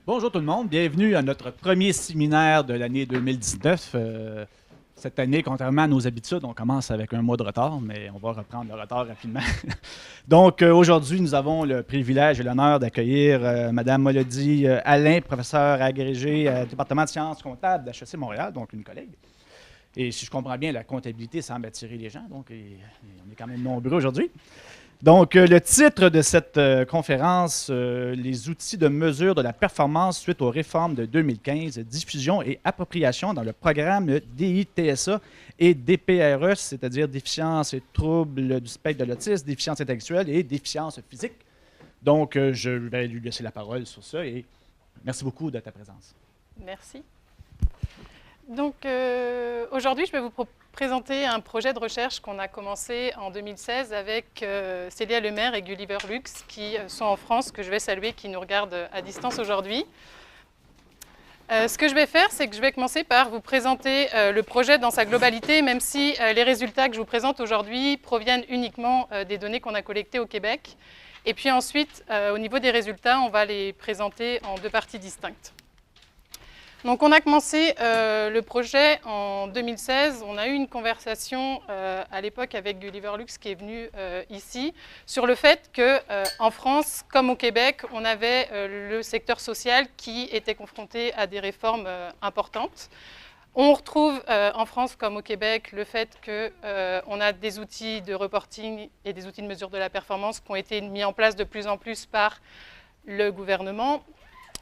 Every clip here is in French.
Bonjour tout le monde, bienvenue à notre premier séminaire de l'année 2019. Cette année, contrairement à nos habitudes, on commence avec un mois de retard, mais on va reprendre le retard rapidement. Donc, aujourd'hui, nous avons le privilège et l'honneur d'accueillir Mme Mélodie Alain, professeure agrégée au département de sciences comptables d'HEC Montréal, donc une collègue. Et si je comprends bien, la comptabilité semble attirer les gens, donc on est quand même nombreux aujourd'hui. Donc, le titre de cette conférence, les outils de mesure de la performance suite aux réformes de 2015, diffusion et appropriation dans le programme DITSA et DPRE, c'est-à-dire déficience et troubles du spectre de l'autisme, déficience intellectuelle et déficience physique. Donc, je vais lui laisser la parole sur ça et merci beaucoup de ta présence. Merci. Donc, aujourd'hui, je vais vous présenter un projet de recherche qu'on a commencé en 2016 avec Célia Lemaire et Gulliver Lux, qui sont en France, que je vais saluer, qui nous regardent à distance aujourd'hui. Ce que je vais faire, c'est que je vais commencer par vous présenter le projet dans sa globalité, même si les résultats que je vous présente aujourd'hui proviennent uniquement des données qu'on a collectées au Québec. Et puis ensuite, au niveau des résultats, on va les présenter en deux parties distinctes. Donc, on a commencé le projet en 2016. On a eu une conversation à l'époque avec Gulliver Lux qui est venu ici sur le fait qu'en France, comme au Québec, on avait le secteur social qui était confronté à des réformes importantes. On retrouve en France comme au Québec le fait qu'on a des outils de reporting et des outils de mesure de la performance qui ont été mis en place de plus en plus par le gouvernement.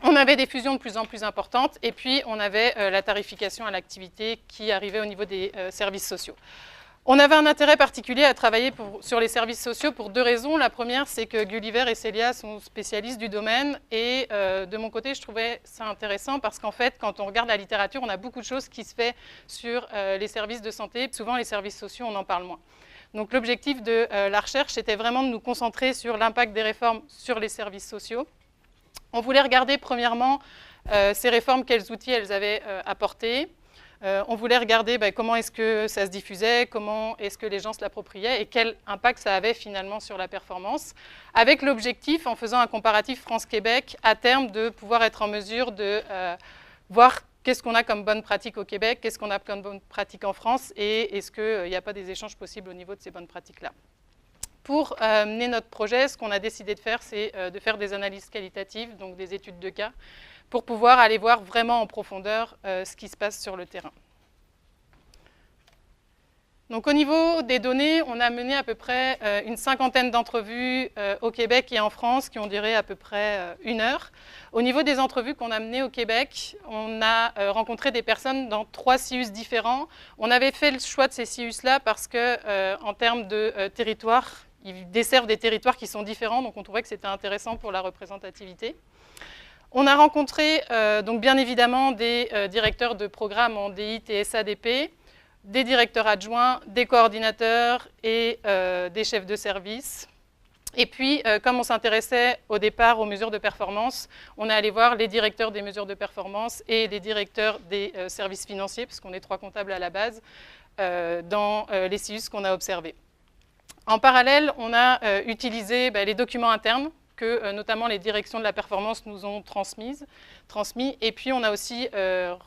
On avait des fusions de plus en plus importantes et puis on avait la tarification à l'activité qui arrivait au niveau des services sociaux. On avait un intérêt particulier à travailler sur les services sociaux pour deux raisons. La première, c'est que Gulliver et Célia sont spécialistes du domaine et de mon côté, je trouvais ça intéressant parce qu'en fait, quand on regarde la littérature, on a beaucoup de choses qui se font sur les services de santé. Souvent, les services sociaux, on en parle moins. Donc l'objectif de la recherche, c'était vraiment de nous concentrer sur l'impact des réformes sur les services sociaux. On voulait regarder premièrement ces réformes, quels outils elles avaient apportés. On voulait regarder comment est-ce que ça se diffusait, comment est-ce que les gens se l'appropriaient et quel impact ça avait finalement sur la performance, avec l'objectif, en faisant un comparatif France-Québec, à terme de pouvoir être en mesure de voir qu'est-ce qu'on a comme bonne pratique au Québec, qu'est-ce qu'on a comme bonne pratique en France et est-ce qu'il n'y a pas des échanges possibles au niveau de ces bonnes pratiques-là. Pour mener notre projet, ce qu'on a décidé de faire, c'est de faire des analyses qualitatives, donc des études de cas, pour pouvoir aller voir vraiment en profondeur ce qui se passe sur le terrain. Donc, au niveau des données, on a mené à peu près une cinquantaine d'entrevues au Québec et en France qui ont duré à peu près 1 heure. Au niveau des entrevues qu'on a menées au Québec, on a rencontré des personnes dans 3 CIUS différents. On avait fait le choix de ces CIUS-là parce que, en termes de territoire, ils desservent des territoires qui sont différents, donc on trouvait que c'était intéressant pour la représentativité. On a rencontré donc bien évidemment des directeurs de programmes en DI, TSA, DP, des directeurs adjoints, des coordinateurs et des chefs de service. Et puis, comme on s'intéressait au départ aux mesures de performance, on est allé voir les directeurs des mesures de performance et les directeurs des services financiers, puisqu'on est 3 comptables à la base, dans les CIUS qu'on a observés. En parallèle, on a utilisé les documents internes que notamment les directions de la performance nous ont transmis. Et puis, on a aussi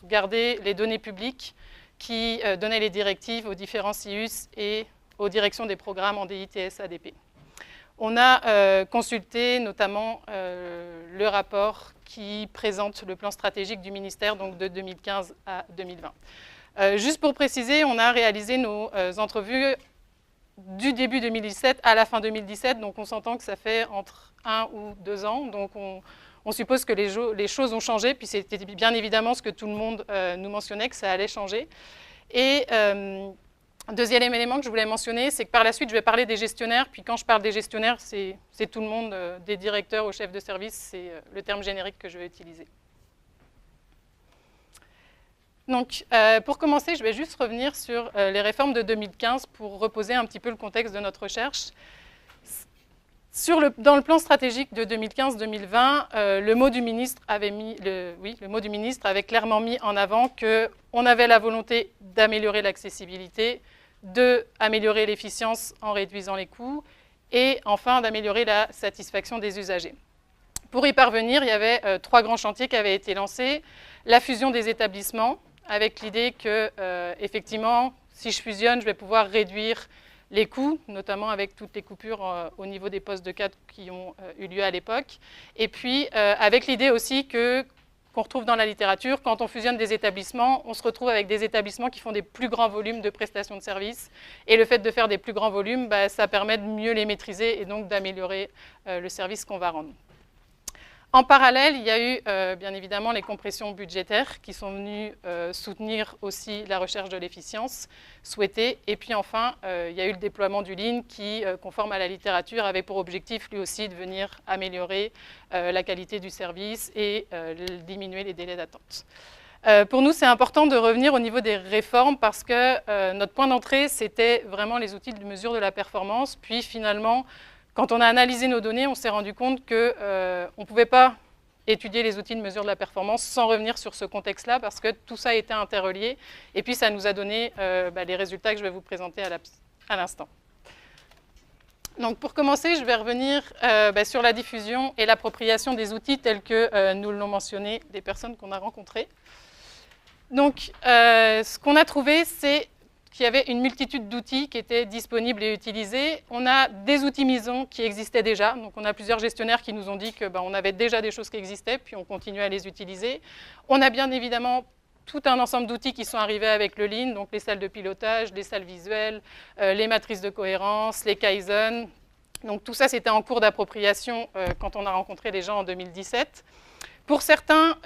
regardé les données publiques qui donnaient les directives aux différents CIUS et aux directions des programmes en DI, TSA, DP. On a consulté notamment le rapport qui présente le plan stratégique du ministère donc de 2015 à 2020. Juste pour préciser, on a réalisé nos entrevues du début 2017 à la fin 2017, donc on s'entend que ça fait entre 1 ou 2 ans, donc on suppose que les choses ont changé, puis c'était bien évidemment ce que tout le monde nous mentionnait, que ça allait changer. Et deuxième élément que je voulais mentionner, c'est que par la suite, je vais parler des gestionnaires, puis quand je parle des gestionnaires, c'est tout le monde, des directeurs aux chefs de service, c'est le terme générique que je vais utiliser. Donc, pour commencer, je vais juste revenir sur les réformes de 2015 pour reposer un petit peu le contexte de notre recherche. Dans le plan stratégique de 2015-2020, le mot du ministre avait clairement mis en avant qu'on avait la volonté d'améliorer l'accessibilité, d'améliorer l'efficience en réduisant les coûts et enfin d'améliorer la satisfaction des usagers. Pour y parvenir, il y avait 3 grands chantiers qui avaient été lancés. La fusion des établissements, avec l'idée que, effectivement, si je fusionne, je vais pouvoir réduire les coûts, notamment avec toutes les coupures au niveau des postes de cadre qui ont eu lieu à l'époque. Et puis, avec l'idée aussi qu'on retrouve dans la littérature, quand on fusionne des établissements, on se retrouve avec des établissements qui font des plus grands volumes de prestations de services. Et le fait de faire des plus grands volumes, ça permet de mieux les maîtriser et donc d'améliorer le service qu'on va rendre. En parallèle, il y a eu bien évidemment les compressions budgétaires qui sont venues soutenir aussi la recherche de l'efficience souhaitée. Et puis enfin, il y a eu le déploiement du Lean qui, conforme à la littérature, avait pour objectif lui aussi de venir améliorer la qualité du service et diminuer les délais d'attente. Pour nous, c'est important de revenir au niveau des réformes parce que notre point d'entrée, c'était vraiment les outils de mesure de la performance. Puis finalement, quand on a analysé nos données, on s'est rendu compte qu'on ne pouvait pas étudier les outils de mesure de la performance sans revenir sur ce contexte-là parce que tout ça était interrelié. Et puis, ça nous a donné les résultats que je vais vous présenter à l'instant. Donc, pour commencer, je vais revenir sur la diffusion et l'appropriation des outils tels que nous l'ont mentionné les personnes qu'on a rencontrées. Donc, ce qu'on a trouvé, c'est qu'il y avait une multitude d'outils qui étaient disponibles et utilisés. On a des outils maison qui existaient déjà. Donc, on a plusieurs gestionnaires qui nous ont dit qu'on avait déjà des choses qui existaient, puis on continuait à les utiliser. On a bien évidemment tout un ensemble d'outils qui sont arrivés avec le Lean, donc les salles de pilotage, les salles visuelles, les matrices de cohérence, les Kaizen. Donc, tout ça, c'était en cours d'appropriation quand on a rencontré les gens en 2017. Pour certains,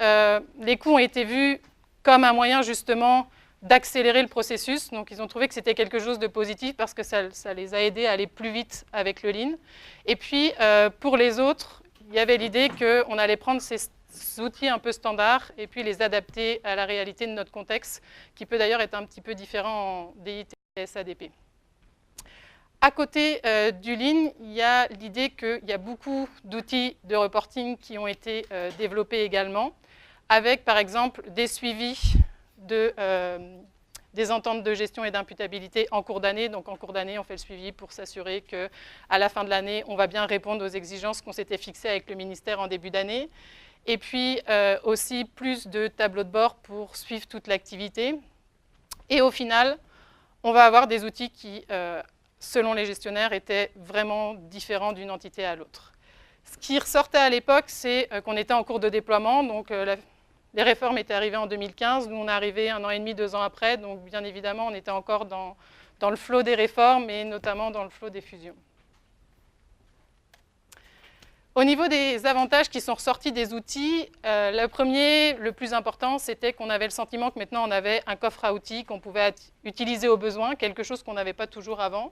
les coûts ont été vus comme un moyen, justement, d'accélérer le processus. Donc, ils ont trouvé que c'était quelque chose de positif parce que ça les a aidés à aller plus vite avec le Lean. Et puis, pour les autres, il y avait l'idée qu'on allait prendre ces outils un peu standards et puis les adapter à la réalité de notre contexte, qui peut d'ailleurs être un petit peu différent en DIT et SADP. À côté du Lean, il y a l'idée qu'il y a beaucoup d'outils de reporting qui ont été développés également, avec par exemple des suivis des ententes de gestion et d'imputabilité en cours d'année. Donc en cours d'année, on fait le suivi pour s'assurer qu'à la fin de l'année, on va bien répondre aux exigences qu'on s'était fixées avec le ministère en début d'année. Et puis aussi plus de tableaux de bord pour suivre toute l'activité. Et au final, on va avoir des outils qui, selon les gestionnaires, étaient vraiment différents d'une entité à l'autre. Ce qui ressortait à l'époque, c'est qu'on était en cours de déploiement. Donc les réformes étaient arrivées en 2015, nous on est arrivé 1 an et demi, 2 ans après, donc bien évidemment on était encore dans le flot des réformes et notamment dans le flot des fusions. Au niveau des avantages qui sont ressortis des outils, le premier, le plus important, c'était qu'on avait le sentiment que maintenant on avait un coffre à outils qu'on pouvait utiliser au besoin, quelque chose qu'on n'avait pas toujours avant,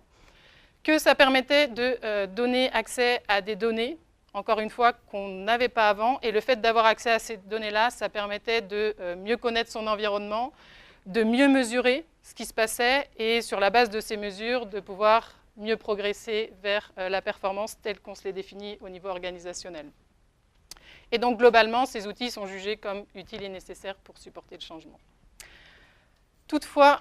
que ça permettait de donner accès à des données, encore une fois, qu'on n'avait pas avant. Et le fait d'avoir accès à ces données-là, ça permettait de mieux connaître son environnement, de mieux mesurer ce qui se passait et sur la base de ces mesures, de pouvoir mieux progresser vers la performance telle qu'on se l'est définie au niveau organisationnel. Et donc, globalement, ces outils sont jugés comme utiles et nécessaires pour supporter le changement. Toutefois,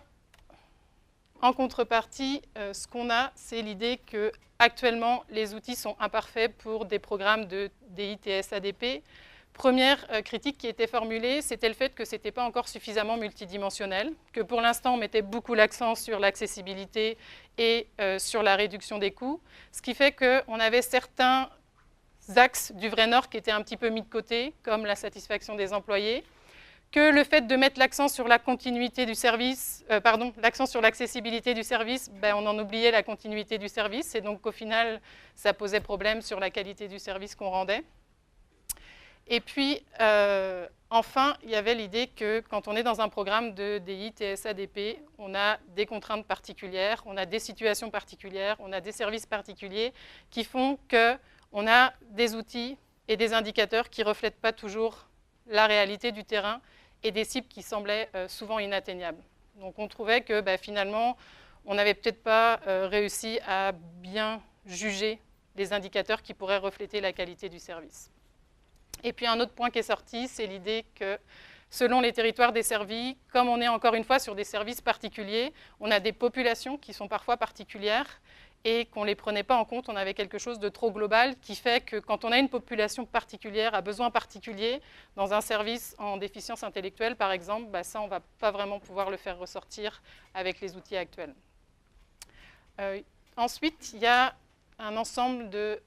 en contrepartie, ce qu'on a, c'est l'idée que actuellement, les outils sont imparfaits pour des programmes de DITS ADP. Première critique qui était formulée, c'était le fait que ce n'était pas encore suffisamment multidimensionnel, que pour l'instant, on mettait beaucoup l'accent sur l'accessibilité et sur la réduction des coûts, ce qui fait qu'on avait certains axes du vrai nord qui étaient un petit peu mis de côté, comme la satisfaction des employés, que le fait de mettre l'accent sur la continuité du service, l'accent sur l'accessibilité du service, on en oubliait la continuité du service, et donc au final, ça posait problème sur la qualité du service qu'on rendait. Et puis, enfin, il y avait l'idée que quand on est dans un programme de DI, TS, ADP, on a des contraintes particulières, on a des situations particulières, on a des services particuliers qui font qu'on a des outils et des indicateurs qui ne reflètent pas toujours la réalité du terrain et des cibles qui semblaient souvent inatteignables. Donc on trouvait que finalement, on n'avait peut-être pas réussi à bien juger les indicateurs qui pourraient refléter la qualité du service. Et puis un autre point qui est sorti, c'est l'idée que selon les territoires desservis, comme on est encore une fois sur des services particuliers, on a des populations qui sont parfois particulières et qu'on ne les prenait pas en compte. On avait quelque chose de trop global qui fait que quand on a une population particulière, à besoin particulier, dans un service en déficience intellectuelle, par exemple, ça, on ne va pas vraiment pouvoir le faire ressortir avec les outils actuels. Ensuite, il y a un ensemble de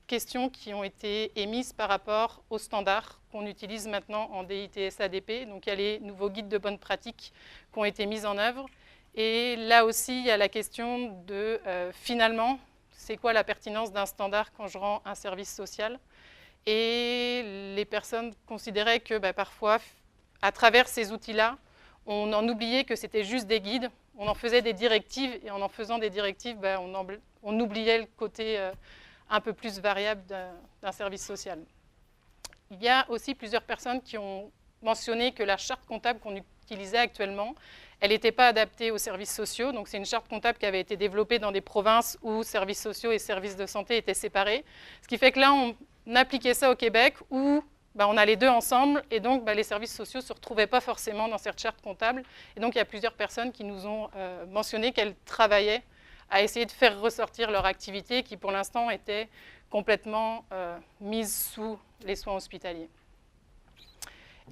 questions qui ont été émises par rapport aux standards qu'on utilise maintenant en DITS-ADP. Donc, il y a les nouveaux guides de bonnes pratiques qui ont été mis en œuvre. Et là aussi, il y a la question de, finalement, c'est quoi la pertinence d'un standard quand je rends un service social? Et les personnes considéraient que parfois, à travers ces outils-là, on en oubliait que c'était juste des guides, on en faisait des directives, et en faisant des directives, on oubliait le côté un peu plus variable d'un service social. Il y a aussi plusieurs personnes qui ont mentionné que la charte comptable qu'on utilisait actuellement, elle n'était pas adaptée aux services sociaux. Donc, c'est une charte comptable qui avait été développée dans des provinces où services sociaux et services de santé étaient séparés. Ce qui fait que là, on appliquait ça au Québec où on a les deux ensemble, et donc les services sociaux ne se retrouvaient pas forcément dans cette charte comptable. Et donc, il y a plusieurs personnes qui nous ont mentionné qu'elles travaillaient à essayer de faire ressortir leur activité qui, pour l'instant, était complètement mise sous les soins hospitaliers.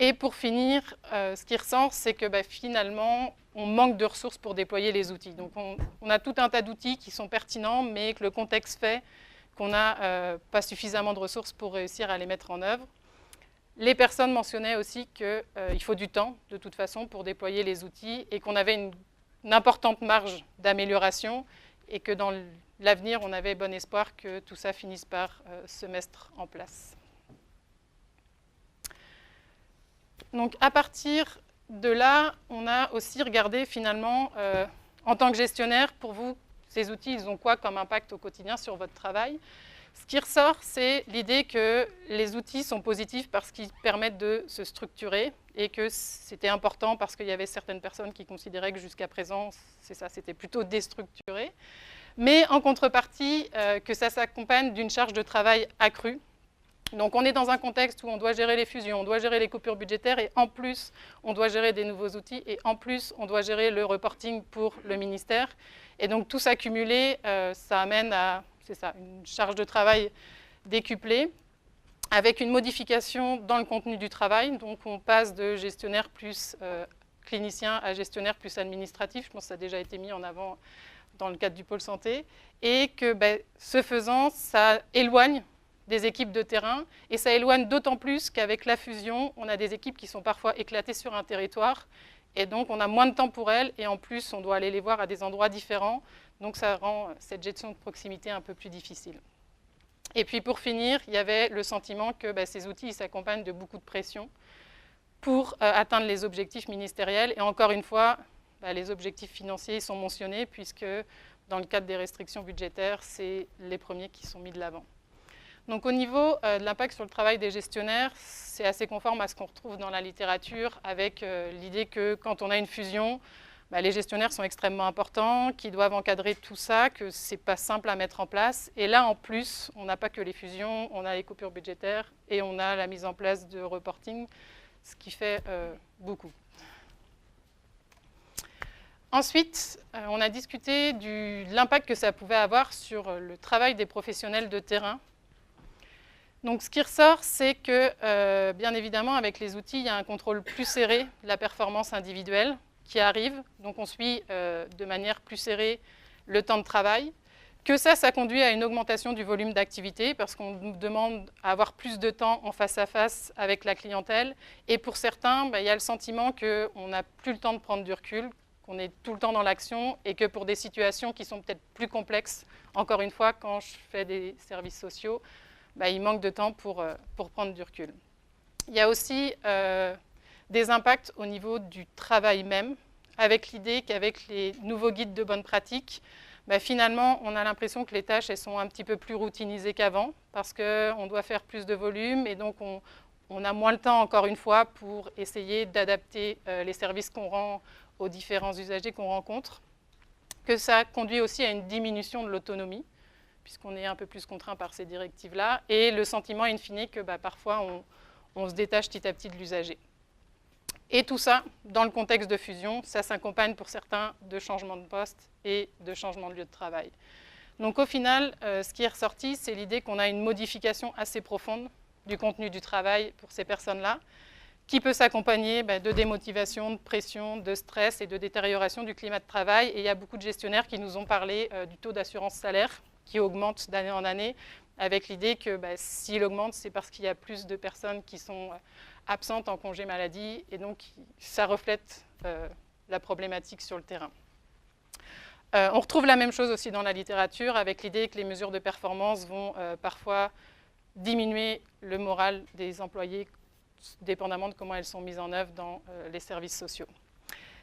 Et pour finir, ce qui ressort, c'est que finalement, on manque de ressources pour déployer les outils. Donc, on a tout un tas d'outils qui sont pertinents, mais que le contexte fait qu'on n'a pas suffisamment de ressources pour réussir à les mettre en œuvre. Les personnes mentionnaient aussi qu'il faut du temps, de toute façon, pour déployer les outils et qu'on avait une importante marge d'amélioration et que dans l'avenir, on avait bon espoir que tout ça finisse par se mettre en place. Donc, à partir de là, on a aussi regardé finalement, en tant que gestionnaire, pour vous, ces outils, ils ont quoi comme impact au quotidien sur votre travail? Ce qui ressort, c'est l'idée que les outils sont positifs parce qu'ils permettent de se structurer et que c'était important parce qu'il y avait certaines personnes qui considéraient que jusqu'à présent, c'était plutôt déstructuré. Mais en contrepartie, que ça s'accompagne d'une charge de travail accrue. Donc, on est dans un contexte où on doit gérer les fusions, on doit gérer les coupures budgétaires et en plus, on doit gérer des nouveaux outils et en plus, on doit gérer le reporting pour le ministère. Et donc, tout ça cumulé, ça amène à une charge de travail décuplée avec une modification dans le contenu du travail. Donc, on passe de gestionnaire plus clinicien à gestionnaire plus administratif. Je pense que ça a déjà été mis en avant dans le cadre du pôle santé. Et que, ce faisant, ça éloigne des équipes de terrain, et ça éloigne d'autant plus qu'avec la fusion, on a des équipes qui sont parfois éclatées sur un territoire, et donc on a moins de temps pour elles, et en plus, on doit aller les voir à des endroits différents, donc ça rend cette gestion de proximité un peu plus difficile. Et puis pour finir, il y avait le sentiment que ces outils s'accompagnent de beaucoup de pression pour atteindre les objectifs ministériels, et encore une fois, les objectifs financiers sont mentionnés, puisque dans le cadre des restrictions budgétaires, c'est les premiers qui sont mis de l'avant. Donc, au niveau de l'impact sur le travail des gestionnaires, c'est assez conforme à ce qu'on retrouve dans la littérature, avec l'idée que quand on a une fusion, les gestionnaires sont extrêmement importants, qu'ils doivent encadrer tout ça, que ce n'est pas simple à mettre en place. Et là, en plus, on n'a pas que les fusions, on a les coupures budgétaires et on a la mise en place de reporting, ce qui fait beaucoup. Ensuite, on a discuté de l'impact que ça pouvait avoir sur le travail des professionnels de terrain. Donc, ce qui ressort, c'est que, bien évidemment, avec les outils, il y a un contrôle plus serré de la performance individuelle qui arrive. Donc, on suit de manière plus serrée le temps de travail. Que ça conduit à une augmentation du volume d'activité parce qu'on nous demande à avoir plus de temps en face à face avec la clientèle. Et pour certains, il y a le sentiment qu'on n'a plus le temps de prendre du recul, qu'on est tout le temps dans l'action et que pour des situations qui sont peut-être plus complexes, encore une fois, quand je fais des services sociaux, il manque de temps pour prendre du recul. Il y a aussi des impacts au niveau du travail même, avec l'idée qu'avec les nouveaux guides de bonnes pratiques, finalement, on a l'impression que les tâches elles sont un petit peu plus routinisées qu'avant, parce qu'on doit faire plus de volume, et donc on a moins le temps, encore une fois, pour essayer d'adapter les services qu'on rend aux différents usagers qu'on rencontre. Que ça conduit aussi à une diminution de l'autonomie, puisqu'on est un peu plus contraint par ces directives-là, et le sentiment in fine que parfois on se détache petit à petit de l'usager. Et tout ça, dans le contexte de fusion, ça s'accompagne pour certains de changements de poste et de changements de lieu de travail. Donc au final, ce qui est ressorti, c'est l'idée qu'on a une modification assez profonde du contenu du travail pour ces personnes-là, qui peut s'accompagner de démotivation, de pression, de stress et de détérioration du climat de travail. Et il y a beaucoup de gestionnaires qui nous ont parlé du taux d'assurance salaire qui augmente d'année en année, avec l'idée que s'il augmente, c'est parce qu'il y a plus de personnes qui sont absentes en congé maladie, et donc ça reflète la problématique sur le terrain. On retrouve la même chose aussi dans la littérature, avec l'idée que les mesures de performance vont parfois diminuer le moral des employés, dépendamment de comment elles sont mises en œuvre dans les services sociaux.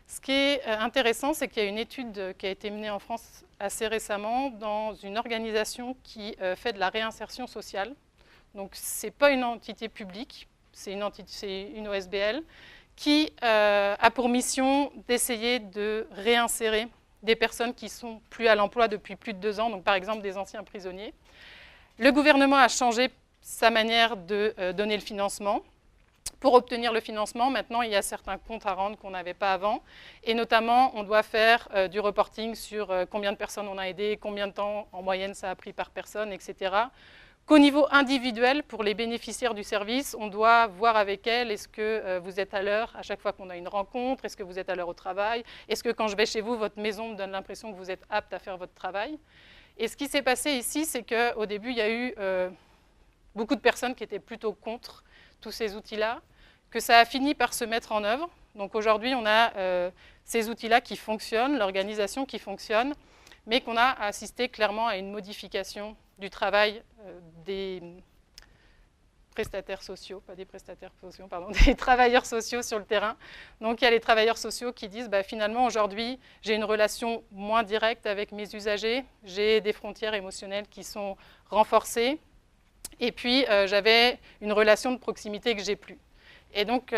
Ce qui est intéressant, c'est qu'il y a une étude qui a été menée en France assez récemment dans une organisation qui fait de la réinsertion sociale. Donc, ce n'est pas une entité publique, c'est une OSBL qui a pour mission d'essayer de réinsérer des personnes qui ne sont plus à l'emploi depuis plus de 2 ans, donc par exemple des anciens prisonniers. Le gouvernement a changé sa manière de donner le financement. Pour obtenir le financement, maintenant, il y a certains comptes à rendre qu'on n'avait pas avant. Et notamment, on doit faire du reporting sur combien de personnes on a aidé, combien de temps en moyenne ça a pris par personne, etc. Qu'au niveau individuel, pour les bénéficiaires du service, on doit voir avec elles, est-ce que vous êtes à l'heure à chaque fois qu'on a une rencontre, est-ce que vous êtes à l'heure au travail, est-ce que quand je vais chez vous, votre maison me donne l'impression que vous êtes apte à faire votre travail. Et ce qui s'est passé ici, c'est qu'au début, il y a eu beaucoup de personnes qui étaient plutôt contre tous ces outils-là, que ça a fini par se mettre en œuvre. Donc aujourd'hui, on a ces outils-là qui fonctionnent, l'organisation qui fonctionne, mais qu'on a assisté clairement à une modification du travail des prestataires sociaux, pas des prestataires sociaux, pardon, des travailleurs sociaux sur le terrain. Donc il y a les travailleurs sociaux qui disent finalement aujourd'hui j'ai une relation moins directe avec mes usagers, j'ai des frontières émotionnelles qui sont renforcées, et puis j'avais une relation de proximité que j'ai plus. Et donc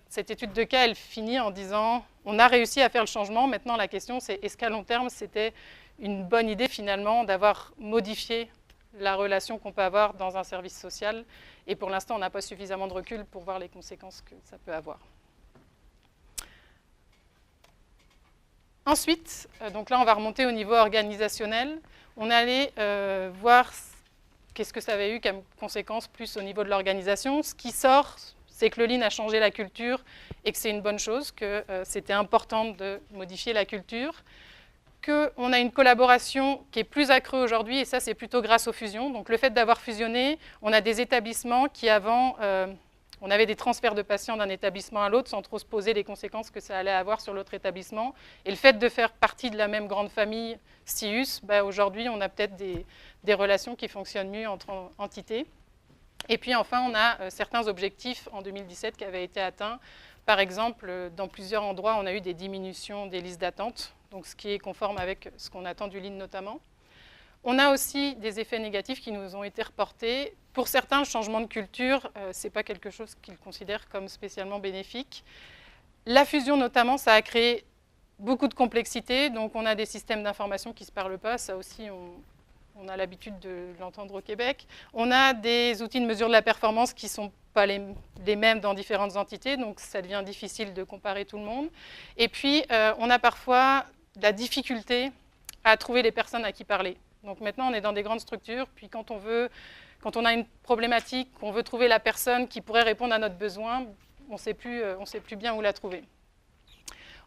cette étude de cas, elle finit en disant on a réussi à faire le changement, maintenant la question c'est est-ce qu'à long terme c'était une bonne idée finalement d'avoir modifié la relation qu'on peut avoir dans un service social, et pour l'instant on n'a pas suffisamment de recul pour voir les conséquences que ça peut avoir. Ensuite, donc là on va remonter au niveau organisationnel, on est allé voir qu'est-ce que ça avait eu comme conséquence plus au niveau de l'organisation. Ce qui sort, c'est que le Lean a changé la culture et que c'est une bonne chose, que c'était important de modifier la culture, qu'on a une collaboration qui est plus accrue aujourd'hui, et ça c'est plutôt grâce aux fusions. Donc le fait d'avoir fusionné, on a des établissements qui avant, on avait des transferts de patients d'un établissement à l'autre sans trop se poser les conséquences que ça allait avoir sur l'autre établissement. Et le fait de faire partie de la même grande famille SIUS, aujourd'hui on a peut-être des relations qui fonctionnent mieux entre entités. Et puis enfin, on a certains objectifs en 2017 qui avaient été atteints. Par exemple, dans plusieurs endroits, on a eu des diminutions des listes d'attente, donc ce qui est conforme avec ce qu'on attend du Lean notamment. On a aussi des effets négatifs qui nous ont été reportés. Pour certains, le changement de culture, ce n'est pas quelque chose qu'ils considèrent comme spécialement bénéfique. La fusion notamment, ça a créé beaucoup de complexité, donc on a des systèmes d'information qui ne se parlent pas, ça aussi on a l'habitude de l'entendre au Québec. On a des outils de mesure de la performance qui ne sont pas les mêmes dans différentes entités, donc ça devient difficile de comparer tout le monde. Et puis, on a parfois de la difficulté à trouver les personnes à qui parler. Donc maintenant, on est dans des grandes structures, puis quand on a une problématique, qu'on veut trouver la personne qui pourrait répondre à notre besoin, on ne sait plus bien où la trouver.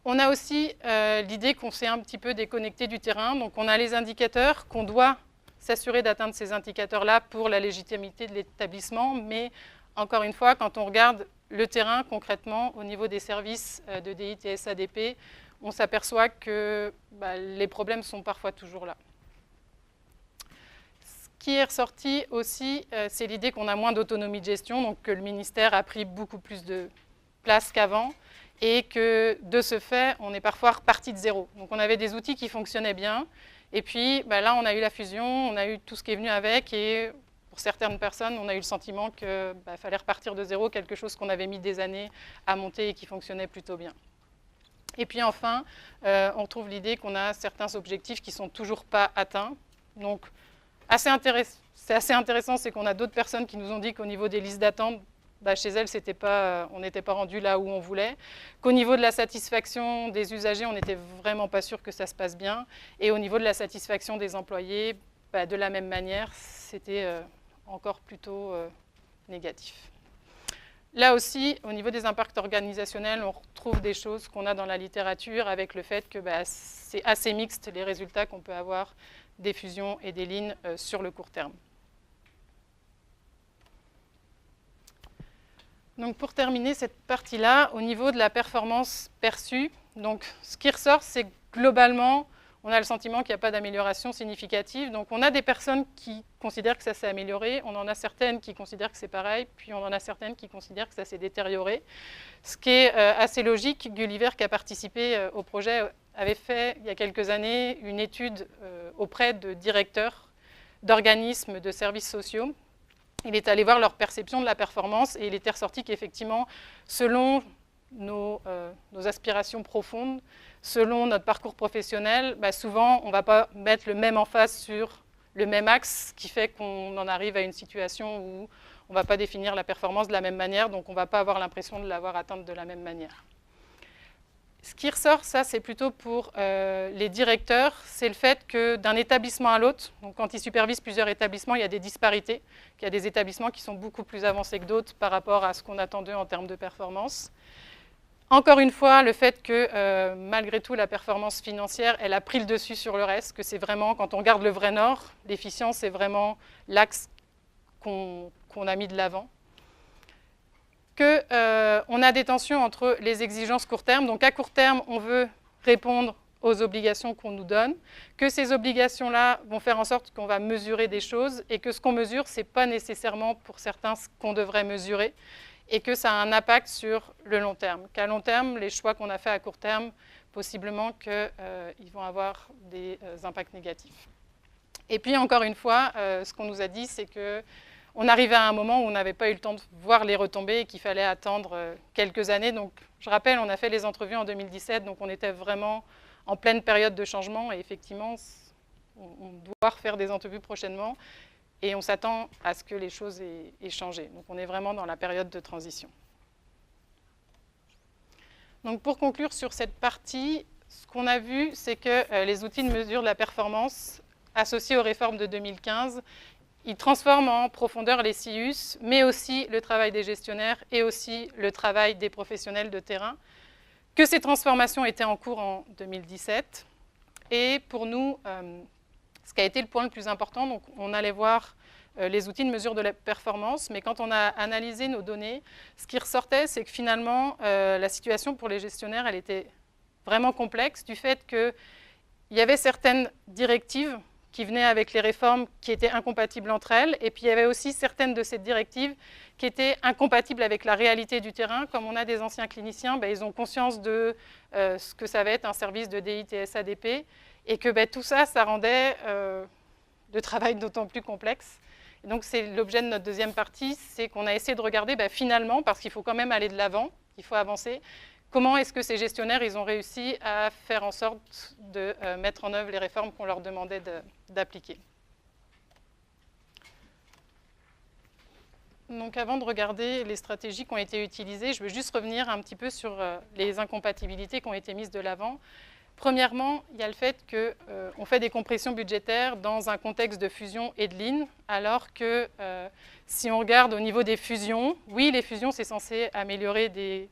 On a aussi l'idée qu'on s'est un petit peu déconnecté du terrain, donc on a les indicateurs qu'on doit s'assurer d'atteindre ces indicateurs-là pour la légitimité de l'établissement, mais encore une fois, quand on regarde le terrain concrètement au niveau des services de DIT et SADP, on s'aperçoit que les problèmes sont parfois toujours là. Ce qui est ressorti aussi, c'est l'idée qu'on a moins d'autonomie de gestion, donc que le ministère a pris beaucoup plus de place qu'avant, et que de ce fait, on est parfois reparti de zéro. Donc on avait des outils qui fonctionnaient bien, et puis là on a eu la fusion, on a eu tout ce qui est venu avec, et pour certaines personnes, on a eu le sentiment qu'il fallait repartir de zéro, quelque chose qu'on avait mis des années à monter et qui fonctionnait plutôt bien. Et puis enfin, on trouve l'idée qu'on a certains objectifs qui ne sont toujours pas atteints. Donc c'est assez intéressant, c'est qu'on a d'autres personnes qui nous ont dit qu'au niveau des listes d'attente, chez elles, on n'était pas rendu là où on voulait, qu'au niveau de la satisfaction des usagers, on n'était vraiment pas sûr que ça se passe bien, et au niveau de la satisfaction des employés, de la même manière, c'était encore plutôt négatif. Là aussi, au niveau des impacts organisationnels, on retrouve des choses qu'on a dans la littérature avec le fait que c'est assez mixte les résultats qu'on peut avoir des fusions et des lignes sur le court terme. Donc pour terminer cette partie-là, au niveau de la performance perçue, donc ce qui ressort, c'est que globalement, on a le sentiment qu'il n'y a pas d'amélioration significative. Donc on a des personnes qui considèrent que ça s'est amélioré, on en a certaines qui considèrent que c'est pareil, puis on en a certaines qui considèrent que ça s'est détérioré. Ce qui est assez logique. Gulliver, qui a participé au projet, avait fait il y a quelques années une étude auprès de directeurs d'organismes de services sociaux. Il est allé voir leur perception de la performance et il était ressorti qu'effectivement, selon nos aspirations profondes, selon notre parcours professionnel, souvent on ne va pas mettre le même emphase sur le même axe, ce qui fait qu'on en arrive à une situation où on ne va pas définir la performance de la même manière, donc on ne va pas avoir l'impression de l'avoir atteinte de la même manière. Ce qui ressort, ça c'est plutôt pour les directeurs, c'est le fait que d'un établissement à l'autre, donc quand ils supervisent plusieurs établissements, il y a des disparités, qu'il y a des établissements qui sont beaucoup plus avancés que d'autres par rapport à ce qu'on attend d'eux en termes de performance. Encore une fois, le fait que malgré tout la performance financière, elle a pris le dessus sur le reste, que c'est vraiment, quand on regarde le vrai nord, l'efficience c'est vraiment l'axe qu'on a mis de l'avant. Qu'on a des tensions entre les exigences court terme. Donc à court terme, on veut répondre aux obligations qu'on nous donne, que ces obligations-là vont faire en sorte qu'on va mesurer des choses et que ce qu'on mesure, ce n'est pas nécessairement pour certains ce qu'on devrait mesurer et que ça a un impact sur le long terme. Qu'à long terme, les choix qu'on a faits à court terme, possiblement qu'ils vont avoir des impacts négatifs. Et puis encore une fois, ce qu'on nous a dit, c'est que on arrivait à un moment où on n'avait pas eu le temps de voir les retombées et qu'il fallait attendre quelques années. Donc, je rappelle, on a fait les entrevues en 2017, donc on était vraiment en pleine période de changement. Et effectivement, on doit refaire des entrevues prochainement et on s'attend à ce que les choses aient changé. Donc, on est vraiment dans la période de transition. Donc, pour conclure sur cette partie, ce qu'on a vu, c'est que les outils de mesure de la performance associés aux réformes de 2015, ils transforment en profondeur les CIUS, mais aussi le travail des gestionnaires et aussi le travail des professionnels de terrain, que ces transformations étaient en cours en 2017. Et pour nous, ce qui a été le point le plus important, donc on allait voir les outils de mesure de la performance, mais quand on a analysé nos données, ce qui ressortait, c'est que finalement, la situation pour les gestionnaires, elle était vraiment complexe, du fait qu'il y avait certaines directives qui venaient avec les réformes qui étaient incompatibles entre elles. Et puis il y avait aussi certaines de ces directives qui étaient incompatibles avec la réalité du terrain. Comme on a des anciens cliniciens, ils ont conscience de ce que ça va être un service de DITS-ADP et que tout ça, ça rendait le travail d'autant plus complexe. Et donc c'est l'objet de notre deuxième partie, c'est qu'on a essayé de regarder finalement, parce qu'il faut quand même aller de l'avant, il faut avancer, comment est-ce que ces gestionnaires ils ont réussi à faire en sorte de mettre en œuvre les réformes qu'on leur demandait d'appliquer. Donc avant de regarder les stratégies qui ont été utilisées, je veux juste revenir un petit peu sur les incompatibilités qui ont été mises de l'avant. Premièrement, il y a le fait qu'on fait des compressions budgétaires dans un contexte de fusion et de lean, alors que si on regarde au niveau des fusions, oui, les fusions, c'est censé améliorer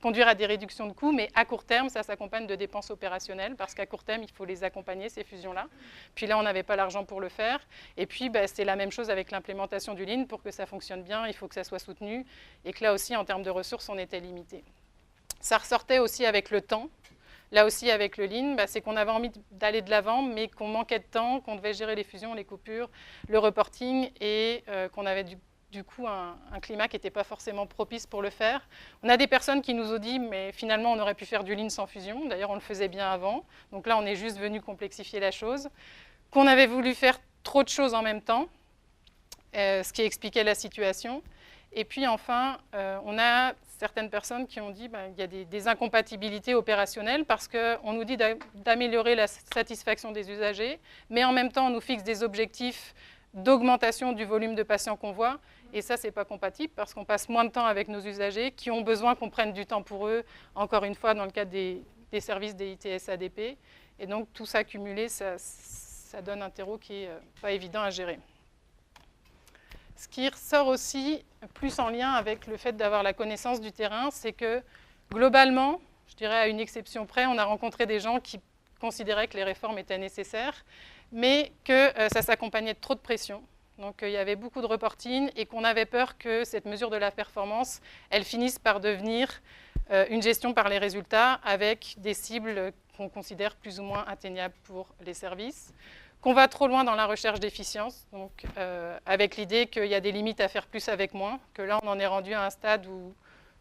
conduire à des réductions de coûts, mais à court terme, ça s'accompagne de dépenses opérationnelles, parce qu'à court terme, il faut les accompagner, ces fusions-là. Puis là, on n'avait pas l'argent pour le faire. Et puis, c'est la même chose avec l'implémentation du Lean. Pour que ça fonctionne bien, il faut que ça soit soutenu, et que là aussi, en termes de ressources, on était limité. Ça ressortait aussi avec le temps. Là aussi, avec le Lean, c'est qu'on avait envie d'aller de l'avant, mais qu'on manquait de temps, qu'on devait gérer les fusions, les coupures, le reporting, et qu'on avait du coup un climat qui n'était pas forcément propice pour le faire. On a des personnes qui nous ont dit, mais finalement, on aurait pu faire du Lean sans fusion. D'ailleurs, on le faisait bien avant. Donc là, on est juste venu complexifier la chose. Qu'on avait voulu faire trop de choses en même temps, ce qui expliquait la situation. Et puis enfin, on a certaines personnes qui ont dit qu'il y a des incompatibilités opérationnelles parce qu'on nous dit d'améliorer la satisfaction des usagers, mais en même temps, on nous fixe des objectifs d'augmentation du volume de patients qu'on voit. Et ça, ce n'est pas compatible parce qu'on passe moins de temps avec nos usagers qui ont besoin qu'on prenne du temps pour eux, encore une fois, dans le cadre des services des ITS-ADP. Et donc, tout ça cumulé, ça ça donne un terreau qui n'est pas évident à gérer. Ce qui ressort aussi, plus en lien avec le fait d'avoir la connaissance du terrain, c'est que globalement, je dirais à une exception près, on a rencontré des gens qui considéraient que les réformes étaient nécessaires, mais que ça s'accompagnait de trop de pression. Donc il y avait beaucoup de reporting et qu'on avait peur que cette mesure de la performance, elle finisse par devenir une gestion par les résultats avec des cibles qu'on considère plus ou moins atteignables pour les services, qu'on va trop loin dans la recherche d'efficience, donc avec l'idée qu'il y a des limites à faire plus avec moins, que là on en est rendu à un stade où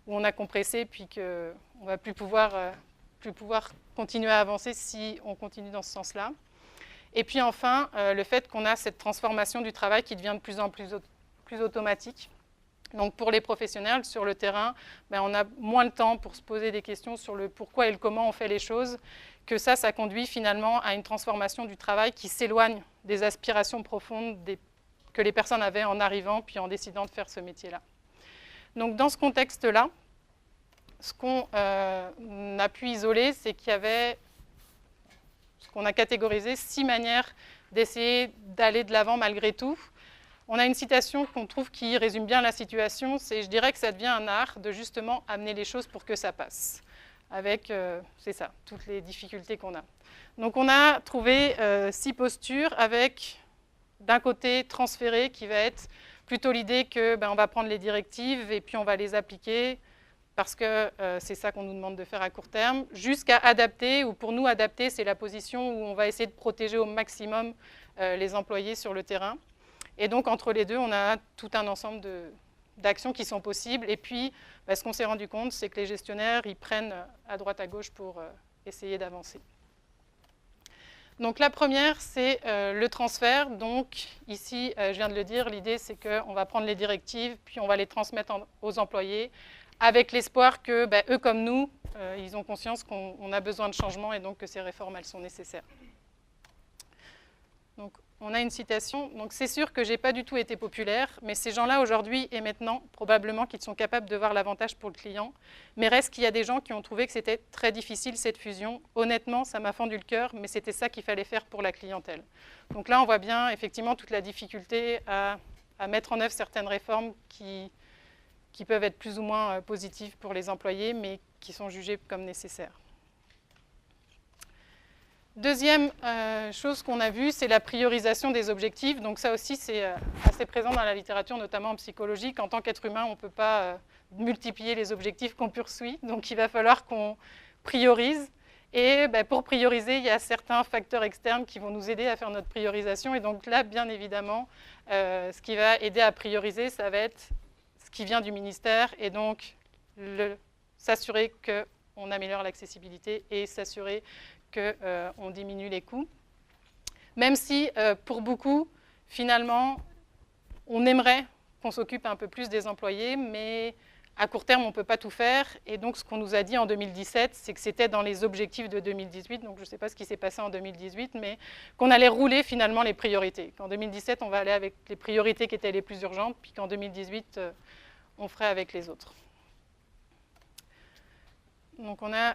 on a compressé puis qu'on ne va plus pouvoir continuer à avancer si on continue dans ce sens-là. Et puis enfin, le fait qu'on a cette transformation du travail qui devient de plus en plus automatique. Donc pour les professionnels, sur le terrain, on a moins de temps pour se poser des questions sur le pourquoi et le comment on fait les choses, que ça conduit finalement à une transformation du travail qui s'éloigne des aspirations profondes que les personnes avaient en arrivant puis en décidant de faire ce métier-là. Donc dans ce contexte-là, ce qu'on a pu isoler, c'est qu'il y avait ce qu'on a catégorisé 6 manières d'essayer d'aller de l'avant malgré tout. On a une citation qu'on trouve qui résume bien la situation, c'est « Je dirais que ça devient un art de justement amener les choses pour que ça passe ». Avec, c'est ça, toutes les difficultés qu'on a. Donc on a trouvé 6 postures avec, d'un côté, transféré, qui va être plutôt l'idée que on va prendre les directives et puis on va les appliquer parce que c'est ça qu'on nous demande de faire à court terme, jusqu'à adapter, ou pour nous, adapter, c'est la position où on va essayer de protéger au maximum les employés sur le terrain. Et donc, entre les deux, on a tout un ensemble d'actions qui sont possibles. Et puis, ce qu'on s'est rendu compte, c'est que les gestionnaires, ils prennent à droite, à gauche pour essayer d'avancer. Donc, la première, c'est le transfert. Donc, ici, je viens de le dire, l'idée, c'est qu'on va prendre les directives, puis on va les transmettre aux employés, avec l'espoir que, eux comme nous, ils ont conscience qu'on a besoin de changement et donc que ces réformes, elles sont nécessaires. Donc, on a une citation. Donc, c'est sûr que je n'ai pas du tout été populaire, mais ces gens-là, aujourd'hui et maintenant, probablement qu'ils sont capables de voir l'avantage pour le client. Mais reste qu'il y a des gens qui ont trouvé que c'était très difficile, cette fusion. Honnêtement, ça m'a fendu le cœur, mais c'était ça qu'il fallait faire pour la clientèle. Donc là, on voit bien, effectivement, toute la difficulté à mettre en œuvre certaines réformes qui peuvent être plus ou moins positives pour les employés, mais qui sont jugées comme nécessaires. Deuxième chose qu'on a vue, c'est la priorisation des objectifs. Donc ça aussi, c'est assez présent dans la littérature, notamment en psychologie, qu'en tant qu'être humain, on ne peut pas multiplier les objectifs qu'on poursuit. Donc il va falloir qu'on priorise. Et pour prioriser, il y a certains facteurs externes qui vont nous aider à faire notre priorisation. Et donc là, bien évidemment, ce qui va aider à prioriser, ça va être ce qui vient du ministère, et donc s'assurer qu'on améliore l'accessibilité et s'assurer qu'on diminue les coûts. Même si, pour beaucoup, finalement, on aimerait qu'on s'occupe un peu plus des employés, mais à court terme, on ne peut pas tout faire. Et donc, ce qu'on nous a dit en 2017, c'est que c'était dans les objectifs de 2018, donc je ne sais pas ce qui s'est passé en 2018, mais qu'on allait rouler finalement les priorités. Qu'en 2017, on va aller avec les priorités qui étaient les plus urgentes, puis qu'en 2018, on ferait avec les autres. Donc on a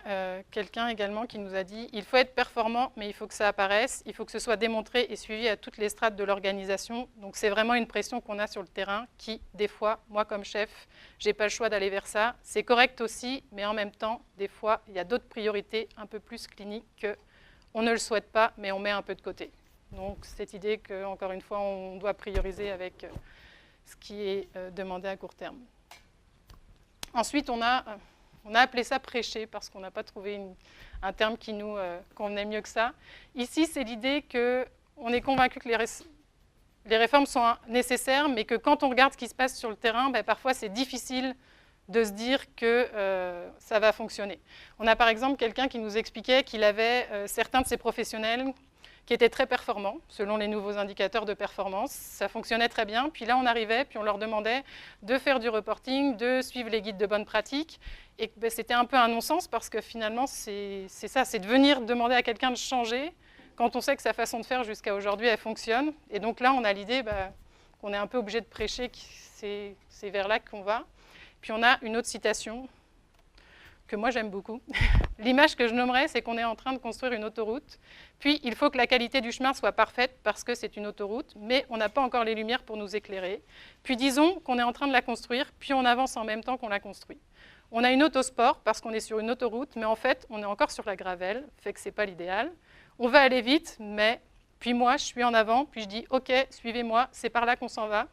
quelqu'un également qui nous a dit « Il faut être performant, mais il faut que ça apparaisse. Il faut que ce soit démontré et suivi à toutes les strates de l'organisation. » Donc c'est vraiment une pression qu'on a sur le terrain qui, des fois, moi comme chef, je n'ai pas le choix d'aller vers ça. C'est correct aussi, mais en même temps, des fois, il y a d'autres priorités un peu plus cliniques qu'on ne le souhaite pas, mais on met un peu de côté. Donc cette idée qu'encore une fois, on doit prioriser avec ce qui est demandé à court terme. Ensuite, on a appelé ça prêcher parce qu'on n'a pas trouvé un terme qui nous convenait mieux que ça. Ici, c'est l'idée qu'on est convaincu que les réformes sont nécessaires, mais que quand on regarde ce qui se passe sur le terrain, parfois c'est difficile de se dire que ça va fonctionner. On a par exemple quelqu'un qui nous expliquait qu'il avait certains de ses professionnels qui étaient très performants, selon les nouveaux indicateurs de performance. Ça fonctionnait très bien. Puis là, on arrivait, puis on leur demandait de faire du reporting, de suivre les guides de bonne pratique. Et c'était un peu un non-sens parce que finalement, c'est ça, c'est de venir demander à quelqu'un de changer quand on sait que sa façon de faire jusqu'à aujourd'hui, elle fonctionne. Et donc là, on a l'idée qu'on est un peu obligé de prêcher, c'est vers là qu'on va. Puis on a une autre citation que moi j'aime beaucoup, L'image que je nommerais, c'est qu'on est en train de construire une autoroute, puis il faut que la qualité du chemin soit parfaite parce que c'est une autoroute, mais on n'a pas encore les lumières pour nous éclairer. Puis disons qu'on est en train de la construire, puis on avance en même temps qu'on la construit. On a une autosport parce qu'on est sur une autoroute, mais en fait, on est encore sur la gravelle, fait que ce n'est pas l'idéal. On va aller vite, mais puis moi, je suis en avant, puis je dis « Ok, suivez-moi, c'est par là qu'on s'en va ».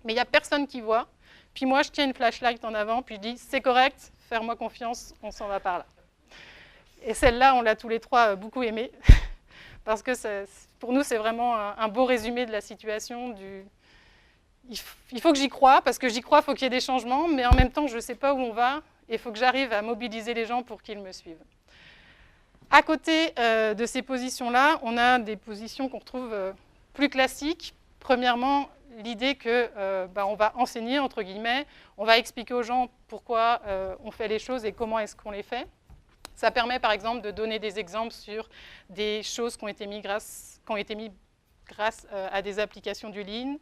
Mais il n'y a personne qui voit. Puis moi, je tiens une flashlight en avant, puis je dis « C'est correct, faire-moi confiance, on s'en va par là ». Et celle-là, on l'a tous les trois beaucoup aimée, parce que pour nous, c'est vraiment un beau résumé de la situation. Il faut que j'y croie, parce que j'y crois, il faut qu'il y ait des changements, mais en même temps, je ne sais pas où on va, et il faut que j'arrive à mobiliser les gens pour qu'ils me suivent. À côté de ces positions-là, on a des positions qu'on retrouve plus classiques. Premièrement, l'idée qu'on va enseigner, entre guillemets, on va expliquer aux gens pourquoi on fait les choses et comment est-ce qu'on les fait. Ça permet par exemple de donner des exemples sur des choses qui ont été mises grâce à des applications du Lean.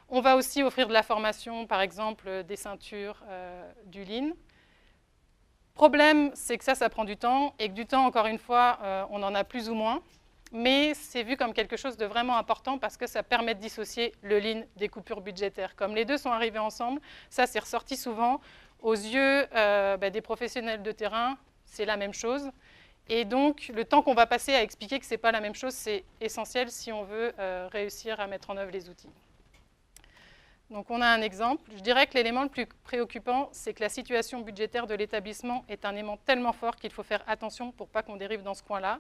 On va aussi offrir de la formation, par exemple des ceintures du Lean. Problème, c'est que ça prend du temps, et que du temps, encore une fois, on en a plus ou moins. Mais c'est vu comme quelque chose de vraiment important parce que ça permet de dissocier le Lean des coupures budgétaires. Comme les deux sont arrivés ensemble, ça c'est ressorti souvent aux yeux des professionnels de terrain. C'est la même chose. Et donc, le temps qu'on va passer à expliquer que ce n'est pas la même chose, c'est essentiel si on veut réussir à mettre en œuvre les outils. Donc, on a un exemple. Je dirais que l'élément le plus préoccupant, c'est que la situation budgétaire de l'établissement est un élément tellement fort qu'il faut faire attention pour ne pas qu'on dérive dans ce coin-là.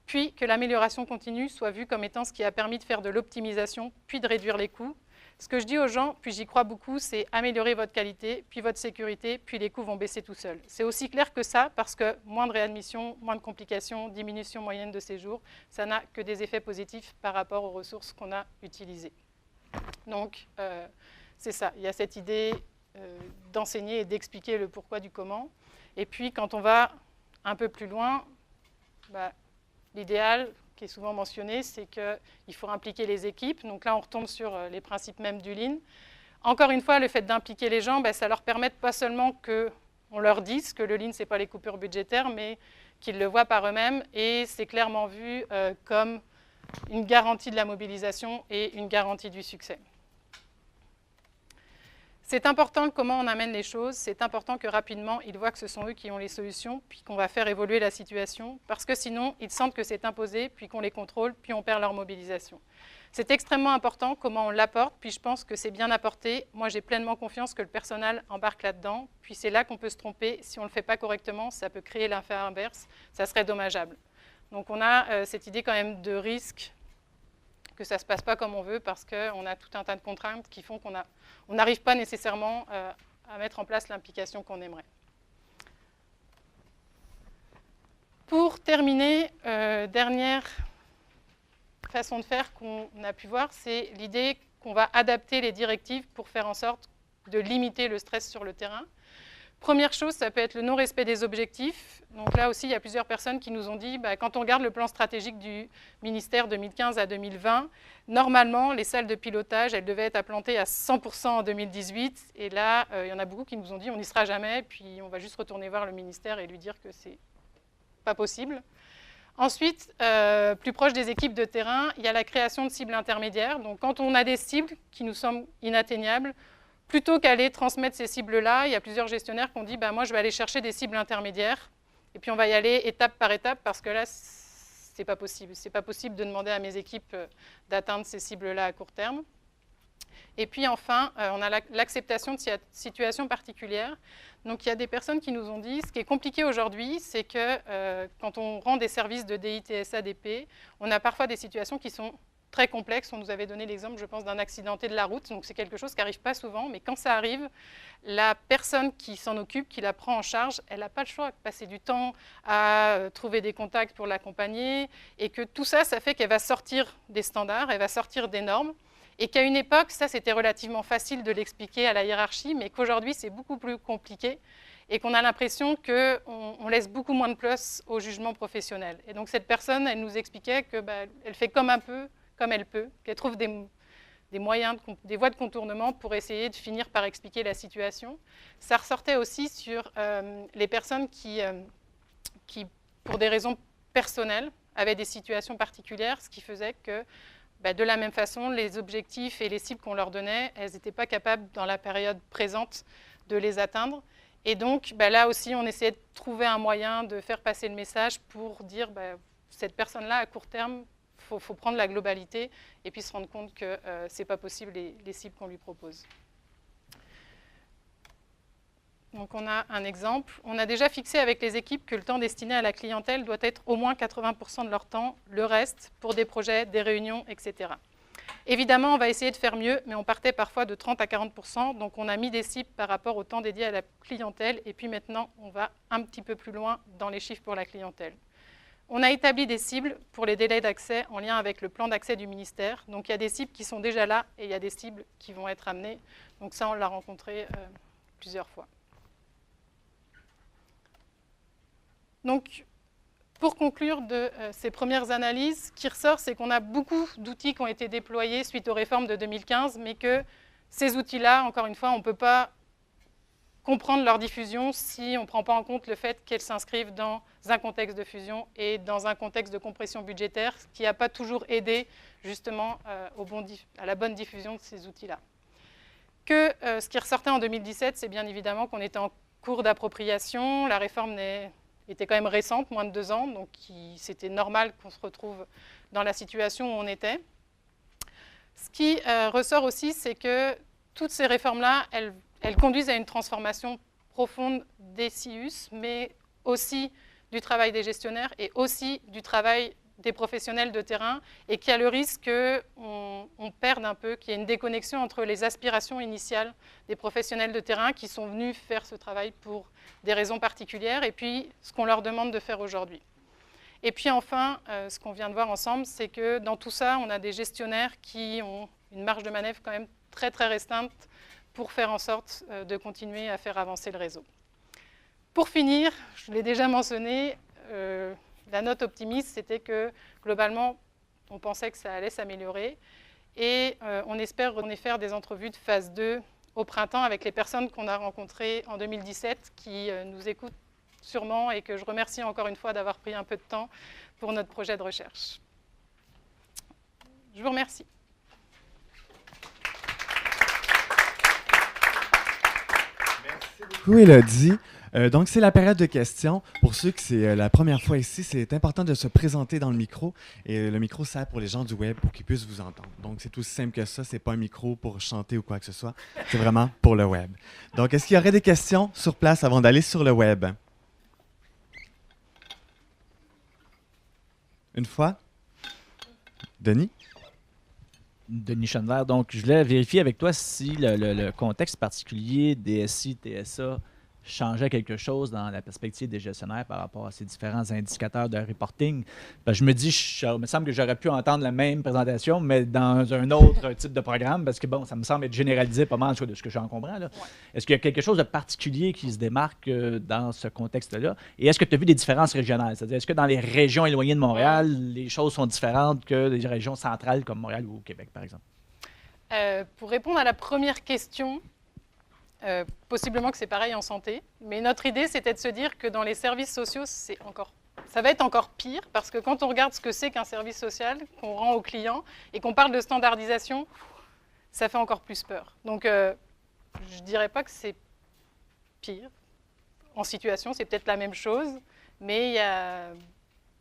Puis, que l'amélioration continue soit vue comme étant ce qui a permis de faire de l'optimisation, puis de réduire les coûts. Ce que je dis aux gens, puis j'y crois beaucoup, c'est améliorer votre qualité, puis votre sécurité, puis les coûts vont baisser tout seuls. C'est aussi clair que ça, parce que moins de réadmission, moins de complications, diminution moyenne de séjour, ça n'a que des effets positifs par rapport aux ressources qu'on a utilisées. Donc, c'est ça. Il y a cette idée d'enseigner et d'expliquer le pourquoi du comment. Et puis, quand on va un peu plus loin, l'idéal, qui est souvent mentionné, c'est qu'il faut impliquer les équipes. Donc là, on retombe sur les principes même du Lean. Encore une fois, le fait d'impliquer les gens, ça leur permet pas seulement qu'on leur dise que le Lean, ce n'est pas les coupures budgétaires, mais qu'ils le voient par eux-mêmes. Et c'est clairement vu comme une garantie de la mobilisation et une garantie du succès. C'est important comment on amène les choses, c'est important que rapidement, ils voient que ce sont eux qui ont les solutions, puis qu'on va faire évoluer la situation, parce que sinon, ils sentent que c'est imposé, puis qu'on les contrôle, puis on perd leur mobilisation. C'est extrêmement important comment on l'apporte, puis je pense que c'est bien apporté. Moi, j'ai pleinement confiance que le personnel embarque là-dedans, puis c'est là qu'on peut se tromper. Si on ne le fait pas correctement, ça peut créer l'effet inverse, ça serait dommageable. Donc on a cette idée quand même de risque, que ça ne se passe pas comme on veut parce qu'on a tout un tas de contraintes qui font qu'on n'arrive pas nécessairement à mettre en place l'implication qu'on aimerait. Pour terminer, dernière façon de faire qu'on a pu voir, c'est l'idée qu'on va adapter les directives pour faire en sorte de limiter le stress sur le terrain. Première chose, ça peut être le non-respect des objectifs. Donc là aussi, il y a plusieurs personnes qui nous ont dit, quand on regarde le plan stratégique du ministère 2015 à 2020, normalement, les salles de pilotage, elles devaient être implantées à 100% en 2018. Et là, il y en a beaucoup qui nous ont dit, on n'y sera jamais, puis on va juste retourner voir le ministère et lui dire que c'est pas possible. Ensuite, plus proche des équipes de terrain, il y a la création de cibles intermédiaires. Donc quand on a des cibles qui nous semblent inatteignables, plutôt qu'aller transmettre ces cibles-là, il y a plusieurs gestionnaires qui ont dit moi, je vais aller chercher des cibles intermédiaires et puis on va y aller étape par étape parce que là, ce n'est pas possible. Ce n'est pas possible de demander à mes équipes d'atteindre ces cibles-là à court terme. Et puis enfin, on a l'acceptation de situations particulières. Donc il y a des personnes qui nous ont dit, ce qui est compliqué aujourd'hui, c'est que quand on rend des services de DI, TSA, DP, on a parfois des situations qui sont très complexe. On nous avait donné l'exemple, je pense, d'un accidenté de la route. Donc, c'est quelque chose qui n'arrive pas souvent. Mais quand ça arrive, la personne qui s'en occupe, qui la prend en charge, elle n'a pas le choix de passer du temps à trouver des contacts pour l'accompagner. Et que tout ça, ça fait qu'elle va sortir des standards, elle va sortir des normes. Et qu'à une époque, ça, c'était relativement facile de l'expliquer à la hiérarchie, mais qu'aujourd'hui, c'est beaucoup plus compliqué. Et qu'on a l'impression qu'on laisse beaucoup moins de place au jugement professionnel. Et donc, cette personne, elle nous expliquait qu'elle fait comme elle peut, qu'elle trouve des moyens, des voies de contournement pour essayer de finir par expliquer la situation. Ça ressortait aussi sur les personnes qui qui, pour des raisons personnelles, avaient des situations particulières, ce qui faisait que, de la même façon, les objectifs et les cibles qu'on leur donnait, elles n'étaient pas capables, dans la période présente, de les atteindre. Et donc, là aussi, on essayait de trouver un moyen de faire passer le message pour dire, cette personne-là, à court terme, il faut prendre la globalité et puis se rendre compte que ce n'est pas possible les cibles qu'on lui propose. Donc, on a un exemple. On a déjà fixé avec les équipes que le temps destiné à la clientèle doit être au moins 80% de leur temps, le reste pour des projets, des réunions, etc. Évidemment, on va essayer de faire mieux, mais on partait parfois de 30 à 40%, donc on a mis des cibles par rapport au temps dédié à la clientèle, et puis maintenant, on va un petit peu plus loin dans les chiffres pour la clientèle. On a établi des cibles pour les délais d'accès en lien avec le plan d'accès du ministère, donc il y a des cibles qui sont déjà là, et il y a des cibles qui vont être amenées, donc ça, on l'a rencontré plusieurs fois. Donc, pour conclure de ces premières analyses, ce qui ressort, c'est qu'on a beaucoup d'outils qui ont été déployés suite aux réformes de 2015, mais que ces outils-là, encore une fois, on ne peut pas comprendre leur diffusion si on ne prend pas en compte le fait qu'elles s'inscrivent dans un contexte de fusion et dans un contexte de compression budgétaire, ce qui n'a pas toujours aidé justement à la bonne diffusion de ces outils-là. Ce qui ressortait en 2017, c'est bien évidemment qu'on était en cours d'appropriation, la réforme était quand même récente, moins de 2 ans, donc c'était normal qu'on se retrouve dans la situation où on était. Ce qui ressort aussi, c'est que toutes ces réformes-là, elles conduisent à une transformation profonde des CIUS, mais aussi du travail des gestionnaires et aussi du travail des professionnels de terrain, et qu'il y a le risque qu'on perde un peu, qu'il y ait une déconnexion entre les aspirations initiales des professionnels de terrain qui sont venus faire ce travail pour des raisons particulières, et puis ce qu'on leur demande de faire aujourd'hui. Et puis enfin, ce qu'on vient de voir ensemble, c'est que dans tout ça, on a des gestionnaires qui ont une marge de manœuvre quand même très très restreinte pour faire en sorte de continuer à faire avancer le réseau. Pour finir, je l'ai déjà mentionné, la note optimiste, c'était que globalement, on pensait que ça allait s'améliorer, et on espère faire des entrevues de phase 2 au printemps avec les personnes qu'on a rencontrées en 2017 qui nous écoutent sûrement, et que je remercie encore une fois d'avoir pris un peu de temps pour notre projet de recherche. Je vous remercie. Merci beaucoup, Élodie. Donc, c'est la période de questions. Pour ceux qui c'est la première fois ici, c'est important de se présenter dans le micro. Et le micro sert pour les gens du web pour qu'ils puissent vous entendre. Donc, c'est aussi simple que ça. Ce n'est pas un micro pour chanter ou quoi que ce soit. C'est vraiment pour le web. Donc, est-ce qu'il y aurait des questions sur place avant d'aller sur le web? Une fois? Denis? Denis Chenevert. Donc, je voulais vérifier avec toi si le contexte particulier DSI, TSA changeait quelque chose dans la perspective des gestionnaires par rapport à ces différents indicateurs de reporting. Ben, je me dis, il me semble que j'aurais pu entendre la même présentation, mais dans un autre type de programme, parce que bon, ça me semble être généralisé pas mal de ce que j'en comprends. Là. Ouais. Est-ce qu'il y a quelque chose de particulier qui se démarque dans ce contexte-là? Et est-ce que tu as vu des différences régionales? C'est-à-dire, est-ce que dans les régions éloignées de Montréal, les choses sont différentes que les régions centrales comme Montréal ou Québec, par exemple? Pour répondre à la première question, possiblement que c'est pareil en santé, mais notre idée, c'était de se dire que dans les services sociaux, ça va être encore pire, parce que quand on regarde ce que c'est qu'un service social, qu'on rend aux clients, et qu'on parle de standardisation, ça fait encore plus peur. Donc, je ne dirais pas que c'est pire. En situation, c'est peut-être la même chose, mais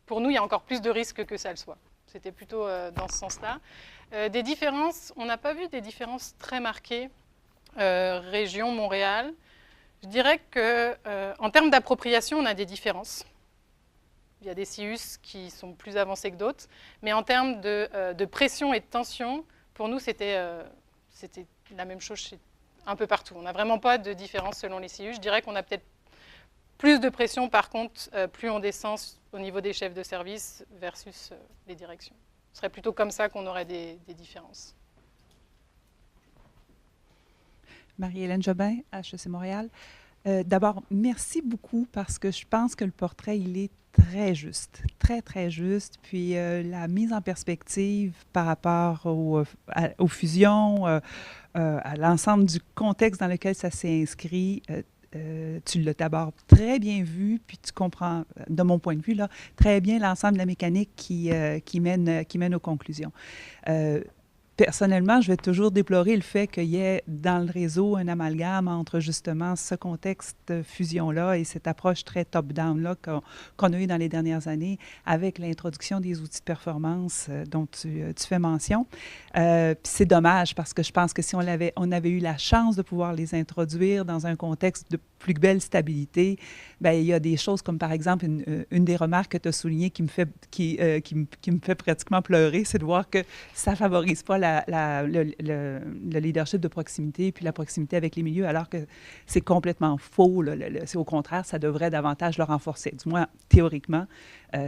pour nous, il y a encore plus de risques que ça le soit. C'était plutôt dans ce sens-là. Des différences, on n'a pas vu des différences très marquées. Région Montréal, je dirais qu'en termes d'appropriation, on a des différences. Il y a des CIUS qui sont plus avancés que d'autres, mais en termes de pression et de tension, pour nous, c'était la même chose un peu partout. On n'a vraiment pas de différence selon les CIUS. Je dirais qu'on a peut-être plus de pression, par contre, plus on descend au niveau des chefs de service versus les directions. Ce serait plutôt comme ça qu'on aurait des différences. Marie-Hélène Jobin, HEC Montréal. D'abord, merci beaucoup parce que je pense que le portrait, il est très juste, très, très juste. Puis la mise en perspective par rapport aux fusions, à l'ensemble du contexte dans lequel ça s'est inscrit, tu l'as d'abord très bien vu, puis tu comprends, de mon point de vue, là, très bien l'ensemble de la mécanique qui mène aux conclusions. Personnellement, je vais toujours déplorer le fait qu'il y ait dans le réseau un amalgame entre justement ce contexte de fusion-là et cette approche très top-down-là qu'on a eu dans les dernières années avec l'introduction des outils de performance dont tu fais mention. Puis c'est dommage parce que je pense que si on avait eu la chance de pouvoir les introduire dans un contexte de plus belle stabilité, bien, il y a des choses comme par exemple une des remarques que tu as soulignées qui me fait pratiquement pleurer, c'est de voir que ça ne favorise pas le leadership de proximité puis la proximité avec les milieux, alors que c'est complètement faux. C'est au contraire, ça devrait davantage le renforcer. Du moins, théoriquement,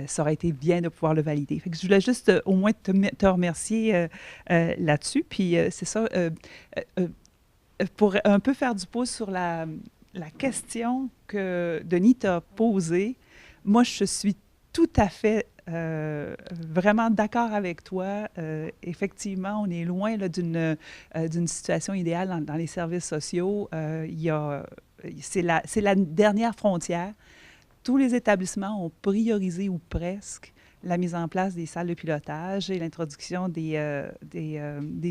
ça aurait été bien de pouvoir le valider. Fait que je voulais juste au moins te remercier là-dessus. Puis c'est ça, pour un peu faire du pouce sur la question que Denis t'a posée, moi, je suis tout à fait vraiment d'accord avec toi. Effectivement, on est loin là, d'une situation idéale dans les services sociaux. C'est la dernière frontière. Tous les établissements ont priorisé ou presque la mise en place des salles de pilotage et l'introduction des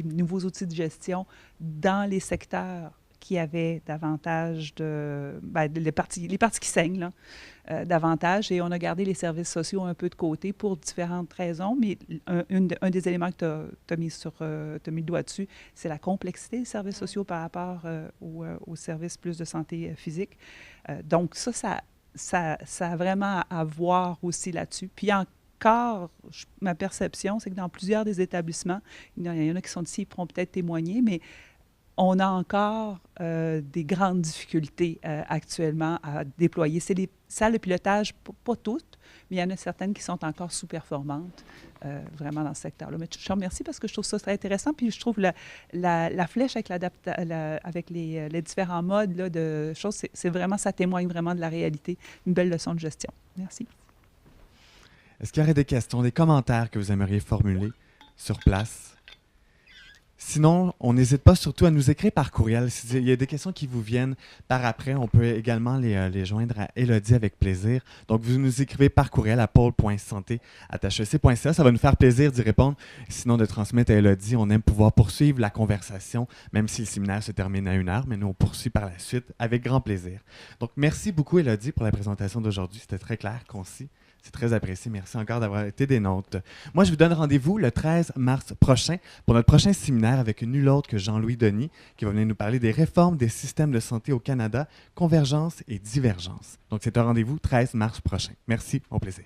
nouveaux outils de gestion dans les secteurs qui avaient davantage les parties qui saignent, là, davantage. Et on a gardé les services sociaux un peu de côté pour différentes raisons. Mais un des éléments que tu as mis le doigt dessus, c'est la complexité des services sociaux par rapport aux services plus de santé physique. Donc ça a vraiment à voir aussi là-dessus. Puis encore, ma perception, c'est que dans plusieurs des établissements, il y en a qui sont ici, ils pourront peut-être témoigner, mais on a encore des grandes difficultés actuellement à déployer. C'est des salles de pilotage, pas toutes, mais il y en a certaines qui sont encore sous-performantes vraiment dans ce secteur-là. Mais je te remercie parce que je trouve ça très intéressant. Puis je trouve la flèche avec les différents modes là, de choses, c'est vraiment, ça témoigne vraiment de la réalité. Une belle leçon de gestion. Merci. Est-ce qu'il y aurait des questions, des commentaires que vous aimeriez formuler sur place? Sinon, on n'hésite pas surtout à nous écrire par courriel. S'il y a des questions qui vous viennent par après, on peut également les joindre à Élodie avec plaisir. Donc, vous nous écrivez par courriel à paul.santé@hec.ca. Ça va nous faire plaisir d'y répondre. Sinon, de transmettre à Élodie, on aime pouvoir poursuivre la conversation, même si le séminaire se termine à 1h, mais nous, on poursuit par la suite avec grand plaisir. Donc, merci beaucoup, Élodie, pour la présentation d'aujourd'hui. C'était très clair, concis. C'est très apprécié. Merci encore d'avoir été des nôtres. Moi, je vous donne rendez-vous le 13 mars prochain pour notre prochain séminaire avec nul autre que Jean-Louis Denis qui va venir nous parler des réformes des systèmes de santé au Canada, convergence et divergence. Donc, c'est un rendez-vous 13 mars prochain. Merci, au plaisir.